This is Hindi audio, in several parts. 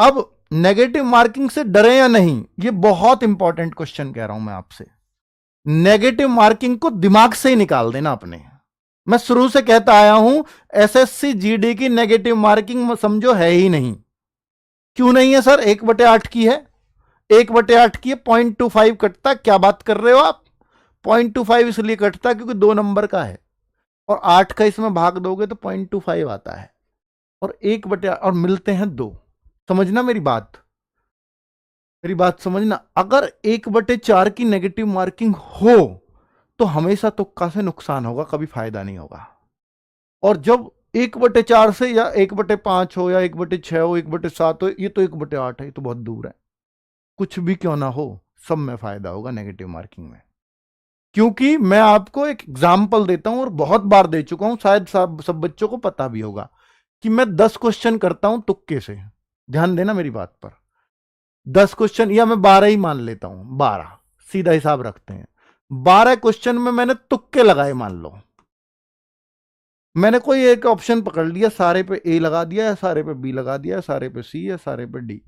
अब नेगेटिव मार्किंग से डरे या नहीं, ये बहुत इंपॉर्टेंट क्वेश्चन कह रहा हूं मैं आपसे। नेगेटिव मार्किंग को दिमाग से ही निकाल देना अपने। मैं शुरू से कहता आया हूं एसएससी जीडी की नेगेटिव मार्किंग समझो है ही नहीं। क्यों नहीं है सर? 1/8 की है, 1/8 की है, 0.25 कटता। क्या बात कर रहे हो आप? 0.25 इसलिए कटता क्योंकि 2 नंबर का है और 8 का इसमें भाग दोगे तो 0.25 आता है और 1/8 और मिलते हैं 2। समझना मेरी बात, मेरी बात समझना। अगर 1/4 की नेगेटिव मार्किंग हो तो हमेशा तुक्का से नुकसान होगा, कभी फायदा नहीं होगा। और जब 1/4 से या 1/5 हो या 1/6 हो, 1/7 हो, ये तो 1/8 है, ये तो बहुत दूर है। कुछ भी क्यों ना हो, सब में फायदा होगा नेगेटिव मार्किंग में। क्योंकि मैं आपको एक एग्जाम्पल देता हूं और बहुत बार दे चुका हूं, शायद सब बच्चों को पता भी होगा कि मैं 10 क्वेश्चन करता हूं तुक्के से। ध्यान देना मेरी बात पर। 10 क्वेश्चन या मैं 12 ही मान लेता हूं, 12 सीधा हिसाब रखते हैं। 12 क्वेश्चन में मैंने तुक्के लगाए, मान लो मैंने कोई एक ऑप्शन पकड़ लिया, सारे पे ए लगा दिया या सारे पे बी लगा दिया, सारे पे सी या सारे पे डी।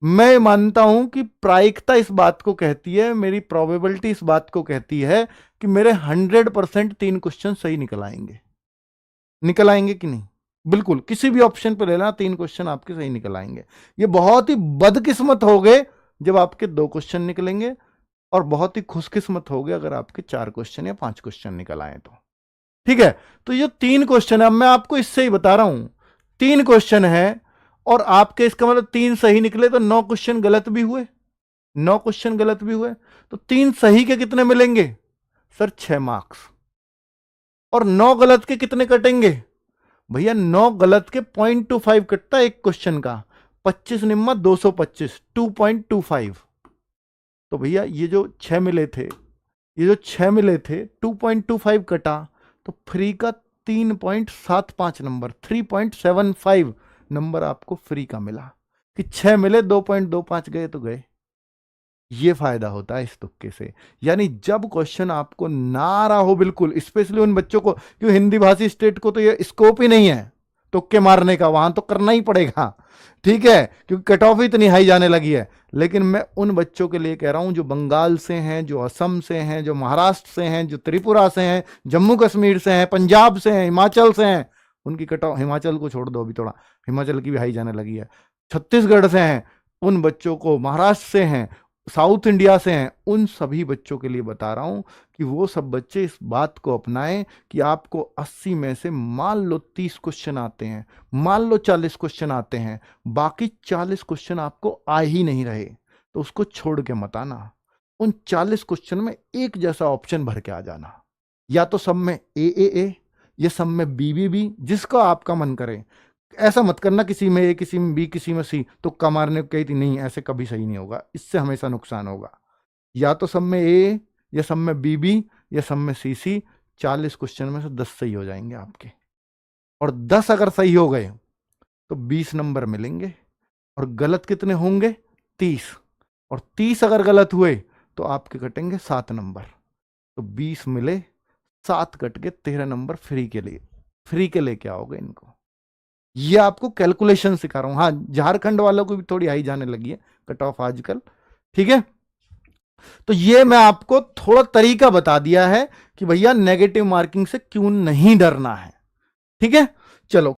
मैं मानता हूं कि प्रायिकता इस बात को कहती है, मेरी प्रोबेबिलिटी इस बात को कहती है कि मेरे 100% 3 क्वेश्चन सही निकल आएंगे। निकल आएंगे कि नहीं? बिल्कुल, किसी भी ऑप्शन पर ले लेना, 3 क्वेश्चन आपके सही निकल आएंगे। ये बहुत ही बदकिस्मत हो गए जब आपके 2 क्वेश्चन निकलेंगे और बहुत ही खुशकिस्मत हो गए अगर आपके 4 क्वेश्चन या 5 क्वेश्चन निकल आए तो। ठीक है, तो ये 3 क्वेश्चन है। अब मैं आपको इससे ही बता रहा हूं 3 क्वेश्चन है और आपके इसका मतलब 3 सही निकले तो 9 क्वेश्चन गलत भी हुए, 9 क्वेश्चन गलत भी हुए तो 3 सही के कितने मिलेंगे सर? 6 मार्क्स। और 9 गलत के कितने कटेंगे भैया? 9 गलत के 0.25 कटता है एक क्वेश्चन का। 25 निम्मा 225, 2.25। तो भैया ये जो 6 मिले थे, ये जो 6 मिले थे 2.25 कटा तो फ्री का 3.75 नंबर, 3.75 नंबर आपको फ्री का मिला कि 6 मिले 2.25 गए तो गए। ये फायदा होता है इस तुक्के से। यानी जब क्वेश्चन आपको ना आ रहा हो, बिल्कुल स्पेशली उन बच्चों को, क्यों हिंदी भाषी स्टेट को तो ये स्कोप ही नहीं है तुक्के मारने का, वहां तो करना ही पड़ेगा। ठीक है, क्योंकि कट ऑफ इतनी हाई जाने लगी है। लेकिन मैं उन बच्चों के लिए कह रहा हूं जो बंगाल से हैं, जो असम से हैं, जो महाराष्ट्र से हैं, जो त्रिपुरा से हैं, जम्मू कश्मीर से हैं, पंजाब से हैं, हिमाचल से हैं। उनकी कट ऑफ, हिमाचल को छोड़ दो अभी थोड़ा, हिमाचल की भी हाई जाने लगी है। छत्तीसगढ़ से हैं उन बच्चों को, महाराष्ट्र से हैं, साउथ इंडिया से हैं, उन सभी बच्चों के लिए बता रहा हूं कि वो सब बच्चे इस बात को अपनाएं कि आपको 80 में से मान लो 30 क्वेश्चन आते हैं, मान लो 40 क्वेश्चन आते हैं, बाकी 40 क्वेश्चन आपको आ ही नहीं रहे तो उसको छोड़ के मत आना। उन 40 क्वेश्चन में एक जैसा ऑप्शन भर के आ जाना, या तो सब में ए या सब में बी, जिसका आपका मन करे। ऐसा मत करना किसी में ए, किसी में बी, किसी में सी, तुक्का मारने को कही थी, नहीं, ऐसे कभी सही नहीं होगा, इससे हमेशा नुकसान होगा। या तो सब में ए या सब में बी या सब में सी। 40 क्वेश्चन में से 10 सही हो जाएंगे आपके, और 10 अगर सही हो गए तो 20 नंबर मिलेंगे। और गलत कितने होंगे? 30। और 30 अगर गलत हुए तो आपके कटेंगे 7 नंबर। तो 20 मिले, 7 कट के 13 नंबर फ्री के लिए, फ्री के लेके आओगे इनको। ये आपको कैलकुलेशन सिखा रहा हूं। हाँ, झारखंड वालों को भी थोड़ी हाई जाने लगी है कट ऑफ आजकल। ठीक है, तो ये मैं आपको थोड़ा तरीका बता दिया है कि भैया नेगेटिव मार्किंग से क्यों नहीं डरना है। ठीक है, चलो